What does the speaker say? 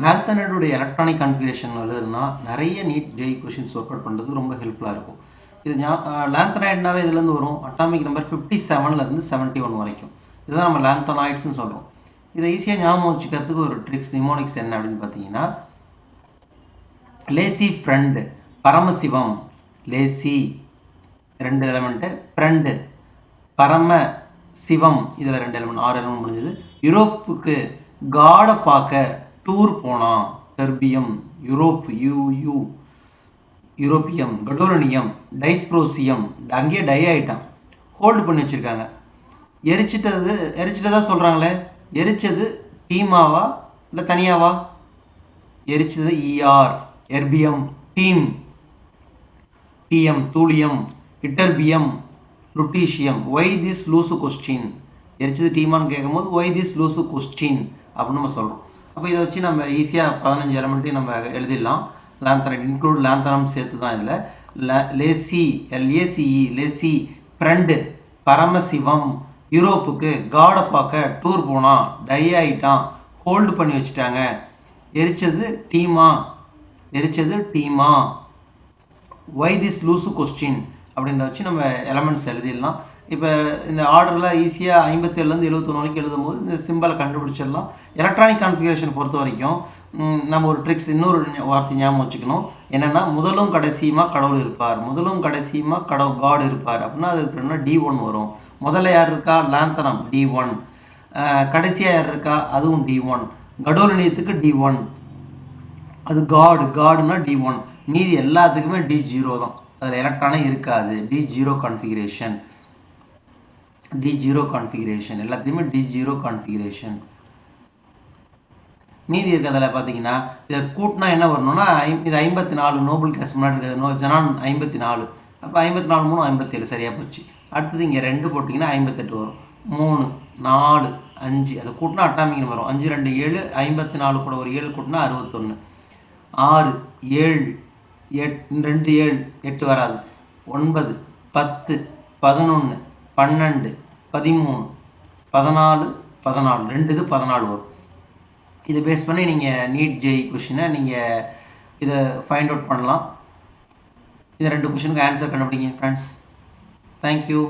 லாந்தனோட electronic configuration எழுதுனா நிறைய NEET JEE questions work out பண்ணுறது ரொம்ப ஹெல்ப்ஃபுல்லாக இருக்கும். இது லாந்தனாய்டுனாவே இதுலேருந்து வரும் அட்டாமிக் நம்பர் 57லேருந்து 71 வரைக்கும். இதுதான் நம்ம லாந்தனாய்ட்ஸ்னு சொல்கிறோம். இதை ஈஸியாக ஞாபகம் வச்சுக்கிறதுக்கு ஒரு ட்ரிக்ஸ் நிமோனிக்ஸ் என்ன அப்படின்னு பார்த்தீங்கன்னா, lazy friend, Paramasivam, lazy 2 element, friend, பரம சிவம், இதில் 2 எலமெண்ட், 6 எலமெண்ட் முடிஞ்சது. யூரோப்புக்கு காடை பார்க்க டூர் போனான், டெர்பியம், யூரோப், யூ யூரோப்பியம், கடோலனியம், டைஸ்ப்ரோசியம், அங்கேயே டை ஆகிட்டான், ஹோல்டு பண்ணி வச்சுருக்காங்க. எரிச்சிட்டதா சொல்கிறாங்களே, எரிச்சது டீமாவா இல்லை தனியாவா? எரிச்சது E R, erbium, team, TM, thulium, ytterbium, lutetium. Why this லூசு கொஸ்டின்? எரிச்சது டீமான்னு கேட்கும்போது ஒய் திஸ் லூசு கொஸ்டின் அப்படின்னு நம்ம சொல்கிறோம். அப்போ இதை வச்சு நம்ம ஈஸியாக 15 எலமெண்ட்டையும் நம்ம எழுதிடலாம். லாந்தனம் இன்க்ளூட் லாந்தனம் சேர்த்து தான் இதில். லேசி, எல்ஏசிஇ, லேசி ஃப்ரெண்டு, பரமசிவம், யூரோப்புக்கு காடை பார்க்க டூர் போனான், டை ஆகிட்டான், ஹோல்டு பண்ணி வச்சுட்டாங்க, எரிச்சது டீமா, ஒய் திஸ் லூசு கொஸ்டின் அப்படின்றத வச்சு நம்ம எலமெண்ட்ஸ் எழுதிடலாம். இப்போ இந்த ஆர்டரில் ஈஸியாக 57லேருந்து 71 வரைக்கும் எழுதும்போது இந்த சிம்பிளை கண்டுபிடிச்சிடலாம். எலக்ட்ரானிக் கான்ஃபிகரேஷன் பொறுத்த வரைக்கும் நம்ம ஒரு ட்ரிக்ஸ், இன்னொரு வார்த்தை ஞாபகம் வச்சுக்கணும். என்னென்னா, முதலும் கடைசியுமா கடவுள் இருப்பார், முதலும் கடைசியுமா காட் இருப்பார் அப்படின்னா அது எப்படின்னா D1 வரும். முதல்ல யார் இருக்கா? Lanthanum, D1. கடைசியாக யார் இருக்கா? அதுவும் D1. கடோலனியத்துக்கு D1, அது காடுனா D1. மீதி எல்லாத்துக்குமே D0 தான். அதில் எலக்ட்ரானே இருக்காது. D0 கான்ஃபிகரேஷன் எல்லாத்துலேயுமே D0 கான்ஃபிகரேஷன். மீதி இருக்கிறதில் பார்த்தீங்கன்னா இதை கூட்டினா என்ன வரணும்னா, இது 54 நோபல் கேஸ் முன்னாடி இருக்கிறது ஜனான் 54. அப்போ 54 3 57 சரியாக போச்சு. அடுத்தது இங்கே 2 போட்டிங்கன்னா 58 வரும். 3 4 5 அதை கூட்டினா அட்டாமிக் வரும். 5 2 7, 54 கூட ஒரு 7 கூட்டினா 61. 6 7 2 7 8 வராது. 9 10 11 12 13 14 14 2 இது 14 வரும். இதை பேஸ் பண்ணி நீங்கள் நீட் ஜெய் கொஷினை நீங்கள் இதை ஃபைண்ட் அவுட் பண்ணலாம். இந்த 2 கொஷினுக்கு ஆன்சர் கண்டுபிடிங்க ஃப்ரெண்ட்ஸ். தேங்க்யூ.